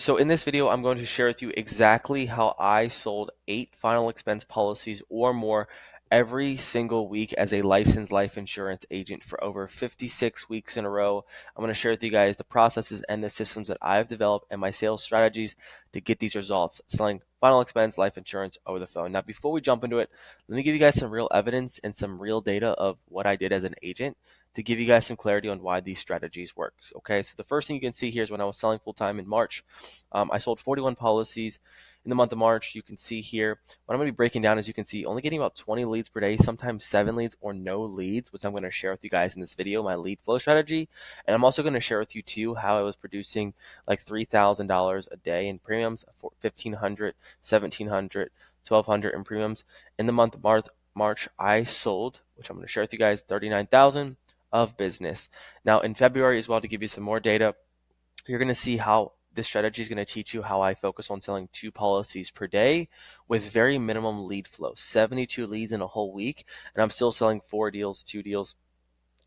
So in this video, I'm going to share with you exactly how I sold 8 final expense policies or more every single week as a licensed life insurance agent for over 56 weeks in a row. I'm going to share with you guys the processes and the systems that I've developed and my sales strategies to get these results, selling final expense life insurance over the phone. Now, before we jump into it, let me give you guys some real evidence and some real data of what I did as an agent to give you guys some clarity on why these strategies work. Okay, so the first thing you can see here is when I was selling full time in March, I sold 41 policies in the month of March. You can see here what I'm going to be breaking down, as you can see, only getting about 20 leads per day, sometimes 7 leads or no leads, which I'm going to share with you guys in this video, my lead flow strategy. And I'm also going to share with you too how I was producing like $3,000 a day in premiums, 1,500, 1,700, 1,200 in premiums. In the month of March, I sold, which I'm going to share with you guys, 39,000 of business. Now in February as well, to give you some more data, you're going to see how this strategy is going to teach you how I focus on selling 2 policies per day with very minimum lead flow, 72 leads in a whole week, and I'm still selling 4 deals, 2 deals,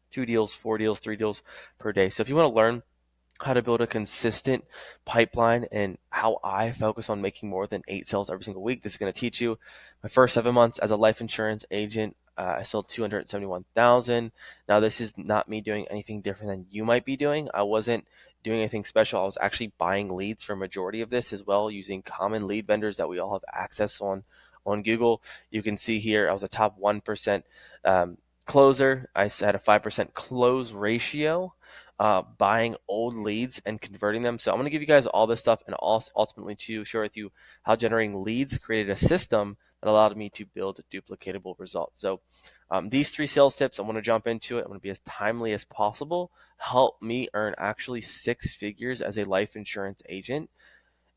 2 deals, 4 deals, 3 deals per day. So if you want to learn how to build a consistent pipeline and how I focus on making more than 8 sales every single week, this is going to teach you. My first 7 months as a life insurance agent, I sold 271,000. Now this is not me doing anything different than you might be doing. I wasn't doing anything special. I was actually buying leads for a majority of this as well, using common lead vendors that we all have access on Google. You can see here I was a top 1% closer. I had a 5% close ratio, buying old leads and converting them. So I'm going to give you guys all this stuff and also ultimately to share with you how generating leads created a system that allowed me to build duplicatable results. So these 3 sales tips, I'm going to jump into it. I'm going to be as timely as possible. Help me earn actually 6 figures as a life insurance agent.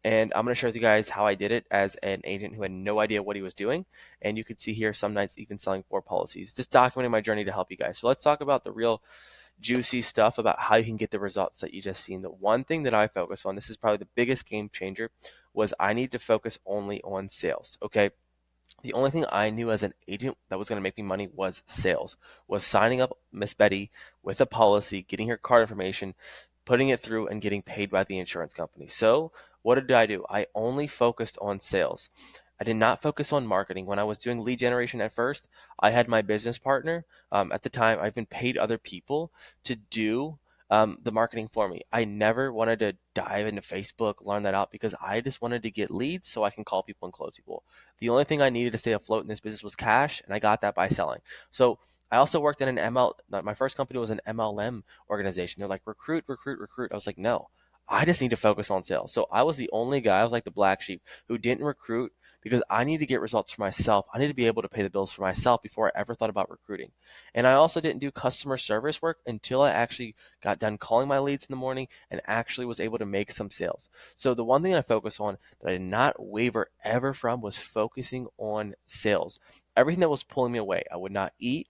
And I'm going to share with you guys how I did it as an agent who had no idea what he was doing. And you can see here some nights even selling 4 policies, just documenting my journey to help you guys. So let's talk about the real juicy stuff about how you can get the results that you just seen. The one thing that I focus on, this is probably the biggest game changer, was I need to focus only on sales. Okay. The only thing I knew as an agent that was going to make me money was sales, was signing up Miss Betty with a policy, getting her card information, putting it through, and getting paid by the insurance company. So what did I do? I only focused on sales. I did not focus on marketing. When I was doing lead generation at first, I had my business partner. At the time, I even paid other people to do the marketing for me. I never wanted to dive into Facebook, learn that out, because I just wanted to get leads so I can call people and close people. The only thing I needed to stay afloat in this business was cash, and I got that by selling. So I also worked in an my first company was an MLM organization. They're like, recruit, recruit, recruit. I was like, no, I just need to focus on sales. So I was the only guy, I was like the black sheep, who didn't recruit because I need to get results for myself. I need to be able to pay the bills for myself before I ever thought about recruiting. And I also didn't do customer service work until I actually got done calling my leads in the morning and actually was able to make some sales. So the one thing I focus on that I did not waver ever from was focusing on sales. Everything that was pulling me away, I would not eat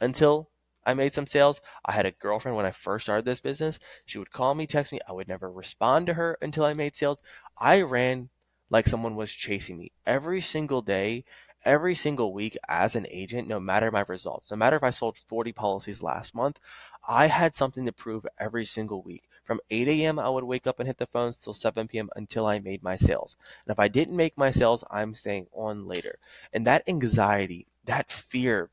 until I made some sales. I had a girlfriend when I first started this business. She would call me, text me. I would never respond to her until I made sales. I ran like someone was chasing me every single day, every single week as an agent, no matter my results. No matter if I sold 40 policies last month, I had something to prove every single week. From 8 a.m., I would wake up and hit the phones till 7 p.m. until I made my sales. And if I didn't make my sales, I'm staying on later. And that anxiety, that fear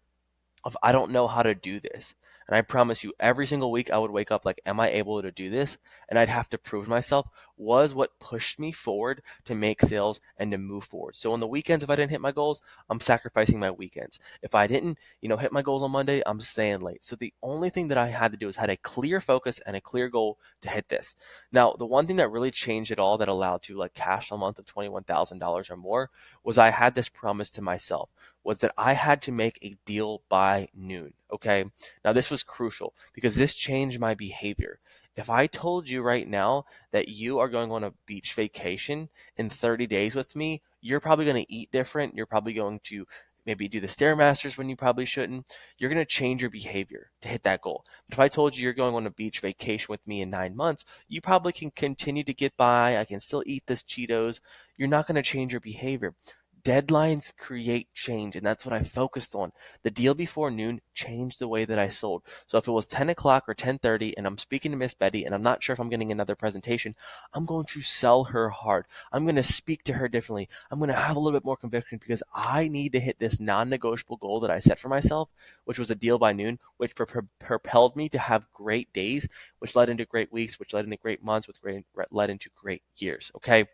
of I don't know how to do this. And I promise you, every single week I would wake up like, am I able to do this? And I'd have to prove myself, was what pushed me forward to make sales and to move forward. So on the weekends, if I didn't hit my goals, I'm sacrificing my weekends. If I didn't, hit my goals on Monday, I'm staying late. So the only thing that I had to do is had a clear focus and a clear goal to hit this. Now, the one thing that really changed it all that allowed to like cash a month of $21,000 or more was I had this promise to myself, was that I had to make a deal by noon. Okay. Now, this was crucial because this changed my behavior. If I told you right now that you are going on a beach vacation in 30 days with me, you're probably going to eat different. You're probably going to maybe do the Stairmasters when you probably shouldn't. You're going to change your behavior to hit that goal. But if I told you you're going on a beach vacation with me in 9 months, you probably can continue to get by. I can still eat this Cheetos. You're not going to change your behavior. Deadlines create change, and that's what I focused on. The deal before noon changed the way that I sold. So if it was 10 o'clock or 10:30 and I'm speaking to Miss Betty and I'm not sure if I'm getting another presentation, I'm going to sell her hard. I'm going to speak to her differently. I'm going to have a little bit more conviction because I need to hit this non-negotiable goal that I set for myself, which was a deal by noon, which propelled me to have great days, which led into great weeks, which led into great months, led into great years. Okay.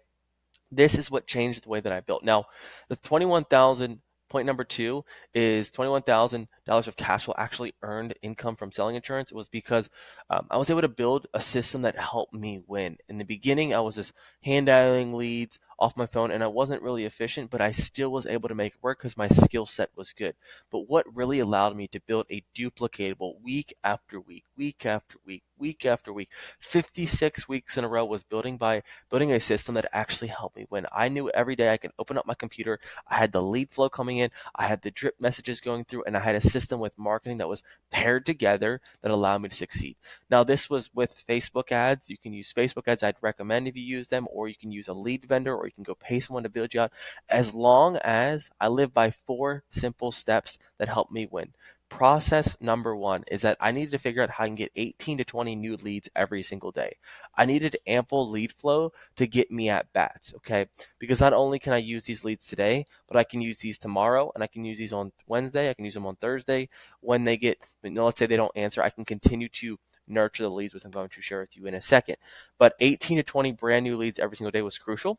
This is what changed the way that I built. Now, the 21,000 point number two is $21,000 of cash flow actually earned income from selling insurance. It was because I was able to build a system that helped me win. In the beginning, I was just hand dialing leads off my phone and I wasn't really efficient, but I still was able to make it work because my skill set was good. But what really allowed me to build a duplicatable week after week, week after week, week after week, 56 weeks in a row was building a system that actually helped me win. I knew every day I could open up my computer. I had the lead flow coming in. I had the drip messages going through, and I had a system with marketing that was paired together that allowed me to succeed. Now, this was with Facebook ads. You can use Facebook ads. I'd recommend if you use them, or you can use a lead vendor, or you can go pay someone to build you out. As long as I live by 4 simple steps that help me win. Process number one is that I needed to figure out how I can get 18 to 20 new leads every single day. I needed ample lead flow to get me at bats, okay? Because not only can I use these leads today, but I can use these tomorrow and I can use these on Wednesday, I can use them on Thursday. When they get, let's say they don't answer, I can continue to nurture the leads, which I'm going to share with you in a second. But 18 to 20 brand new leads every single day was crucial.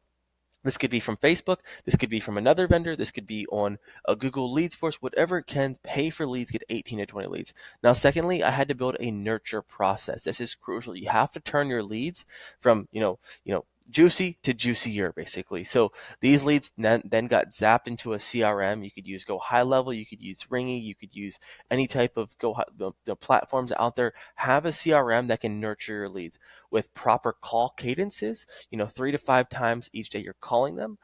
This could be from Facebook. This could be from another vendor. This could be on a Google Leads Force, whatever it can pay for leads, get 18 to 20 leads. Now, secondly, I had to build a nurture process. This is crucial. You have to turn your leads from, juicy to juicier, basically. So these leads then got zapped into a CRM. You could use Go High Level. You could use Ringy. You could use any type of platforms out there. Have a CRM that can nurture your leads with proper call cadences, 3 to 5 times each day you're calling them,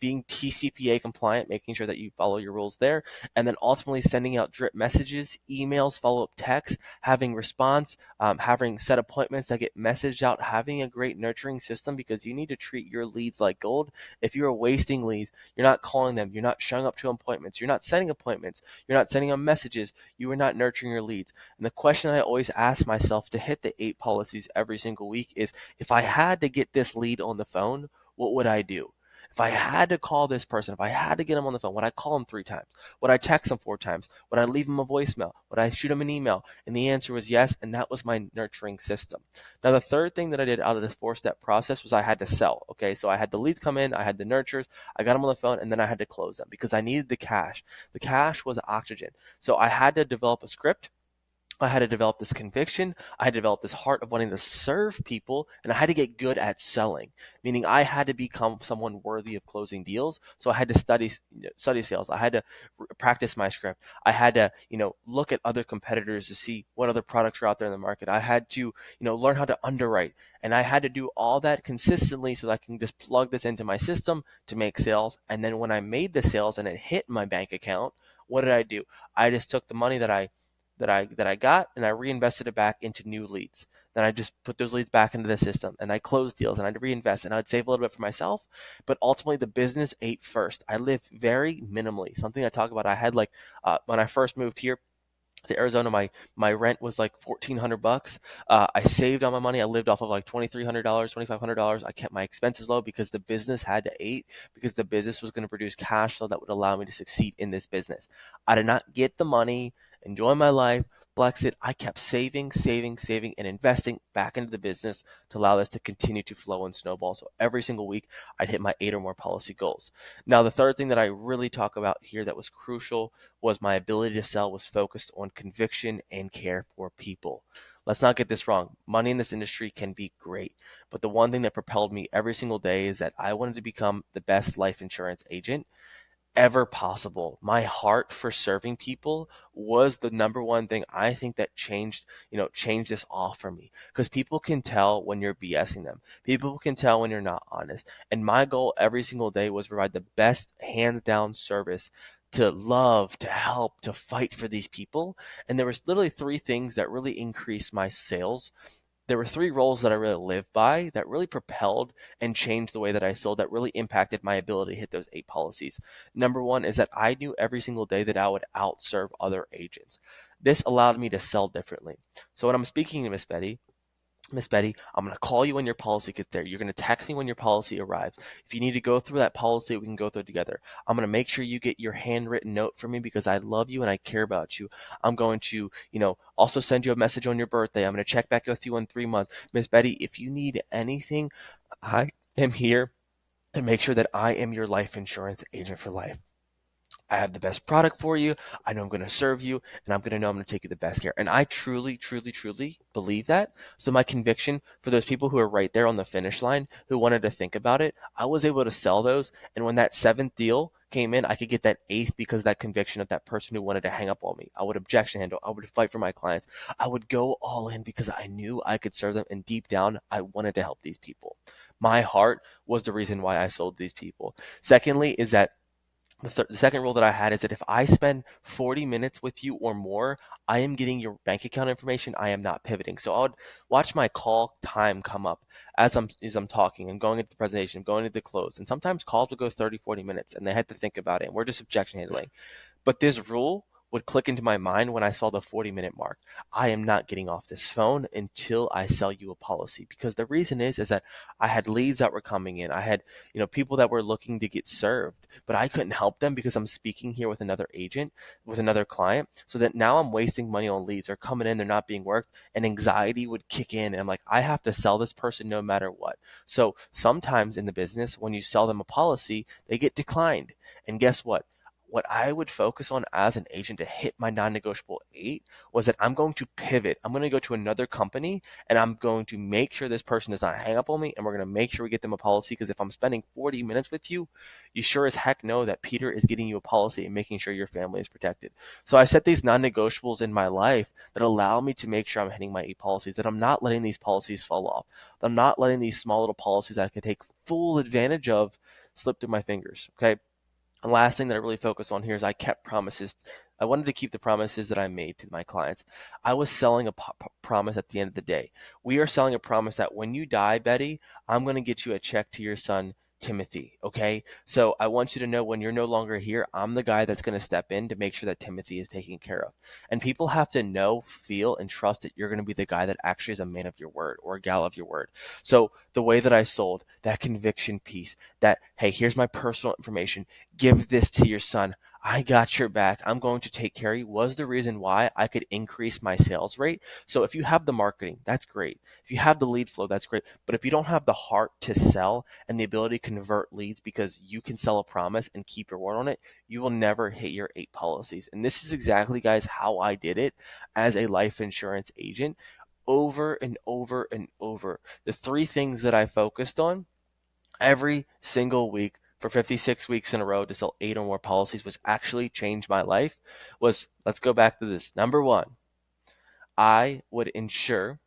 being TCPA compliant, making sure that you follow your rules there, and then ultimately sending out drip messages, emails, follow-up texts, having response, having set appointments that get messaged out, having a great nurturing system because you need to treat your leads like gold. If you're wasting leads, you're not calling them, you're not showing up to appointments, you're not setting appointments, you're not sending them messages, you are not nurturing your leads. And the question I always ask myself to hit the 8 policies every single week is, if I had to get this lead on the phone, what would I do? If I had to call this person, if I had to get them on the phone, would I call them 3 times? Would I text them 4 times? Would I leave them a voicemail? Would I shoot them an email? And the answer was yes, and that was my nurturing system. Now, the third thing that I did out of this 4-step process was I had to sell. Okay, so I had the leads come in, I had the nurtures, I got them on the phone, and then I had to close them because I needed the cash. The cash was oxygen. So I had to develop a script. I had to develop this conviction. I had to develop this heart of wanting to serve people, and I had to get good at selling, meaning I had to become someone worthy of closing deals. So I had to study sales. I had to practice my script. I had to, look at other competitors to see what other products are out there in the market. I had to, learn how to underwrite, and I had to do all that consistently so that I can just plug this into my system to make sales. And then when I made the sales and it hit my bank account, what did I do? I just took the money that I got and I reinvested it back into new leads. Then I just put those leads back into the system and I closed deals and I'd reinvest and I'd save a little bit for myself. But ultimately, the business ate first. I lived very minimally. Something I talk about. I had when I first moved here to Arizona, my rent was like $1,400. I saved all my money. I lived off of like $2,300, $2,500. I kept my expenses low because the business had to eat, because the business was going to produce cash flow that would allow me to succeed in this business. I did not get the money, enjoy my life, flex it. I kept saving, saving, saving, and investing back into the business to allow this to continue to flow and snowball. So every single week, I'd hit my 8 or more policy goals. Now, the third thing that I really talk about here that was crucial was my ability to sell was focused on conviction and care for people. Let's not get this wrong. Money in this industry can be great, but the one thing that propelled me every single day is that I wanted to become the best life insurance agent ever possible. My heart for serving people was the number one thing I think that changed this all for me. Because people can tell when you're BSing them. People can tell when you're not honest. And my goal every single day was to provide the best hands down service, to love, to help, to fight for these people. And there was literally 3 things that really increased my sales. there were three roles that I really lived by that really propelled and changed the way that I sold, that really impacted my ability to hit those 8 policies. Number one is that I knew every single day that I would outserve other agents. This allowed me to sell differently. So when I'm speaking to Miss Betty, I'm going to call you when your policy gets there. You're going to text me when your policy arrives. If you need to go through that policy, we can go through it together. I'm going to make sure you get your handwritten note from me because I love you and I care about you. I'm going to, also send you a message on your birthday. I'm going to check back with you in 3 months. Miss Betty, if you need anything, I am here to make sure that I am your life insurance agent for life. I have the best product for you. I know I'm going to serve you, and I'm going to know I'm going to take you the best care. And I truly, truly, truly believe that. So my conviction for those people who are right there on the finish line who wanted to think about it, I was able to sell those. And when that seventh deal came in, I could get that eighth because of that conviction of that person who wanted to hang up on me. I would objection handle. I would fight for my clients. I would go all in because I knew I could serve them. And deep down, I wanted to help these people. My heart was the reason why I sold these people. Secondly, is that the second rule that I had is that if I spend 40 minutes with you or more, I am getting your bank account information. I am not pivoting. So I would watch my call time come up as I'm talking. I'm going into the presentation, I'm going into the close. And sometimes calls will go 30, 40 minutes and they had to think about it. And we're just objection handling. But this rule would click into my mind when I saw the 40-minute mark. I am not getting off this phone until I sell you a policy, because the reason is that I had leads that were coming in. I had, people that were looking to get served, but I couldn't help them because I'm speaking here with another agent, with another client, so that now I'm wasting money on leads. They're coming in, they're not being worked, and anxiety would kick in. And I'm like, I have to sell this person no matter what. So sometimes in the business, when you sell them a policy, they get declined. And guess what I would focus on as an agent to hit my non-negotiable 8 was that I'm going to pivot. I'm going to go to another company and I'm going to make sure this person does not hang up on me, and we're going to make sure we get them a policy, because if I'm spending 40 minutes with you, you sure as heck know that Peter is getting you a policy and making sure your family is protected. So I set these non-negotiables in my life that allow me to make sure I'm hitting my 8 policies, that I'm not letting these policies fall off. That I'm not letting these small little policies that I can take full advantage of slip through my fingers. Okay. The last thing that I really focused on here is I kept promises. I wanted to keep the promises that I made to my clients. I was selling a promise at the end of the day. We are selling a promise that when you die, Betty, I'm going to get you a check to your son, Timothy. Okay. So I want you to know when you're no longer here, I'm the guy that's going to step in to make sure that Timothy is taken care of. And people have to know, feel, and trust that you're going to be the guy that actually is a man of your word or a gal of your word. So the way that I sold, that conviction piece, that, hey, here's my personal information, give this to your son, I got your back, I'm going to take care of you, was the reason why I could increase my sales rate. So if you have the marketing, that's great. If you have the lead flow, that's great. But if you don't have the heart to sell and the ability to convert leads because you can sell a promise and keep your word on it, you will never hit your 8 policies. And this is exactly, guys, how I did it as a life insurance agent over and over and over. The 3 things that I focused on every single week for 56 weeks in a row to sell 8 or more policies, which actually changed my life, was, let's go back to this. Number one, I would ensure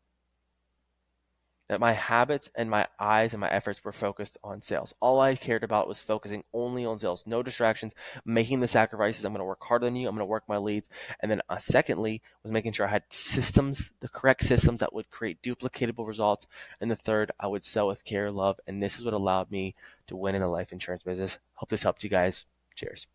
that my habits and my eyes and my efforts were focused on sales. All I cared about was focusing only on sales, no distractions, making the sacrifices. I'm going to work harder than you. I'm going to work my leads. And then secondly, was making sure I had systems, the correct systems that would create duplicatable results. And the third, I would sell with care, love. And this is what allowed me to win in the life insurance business. Hope this helped you guys. Cheers.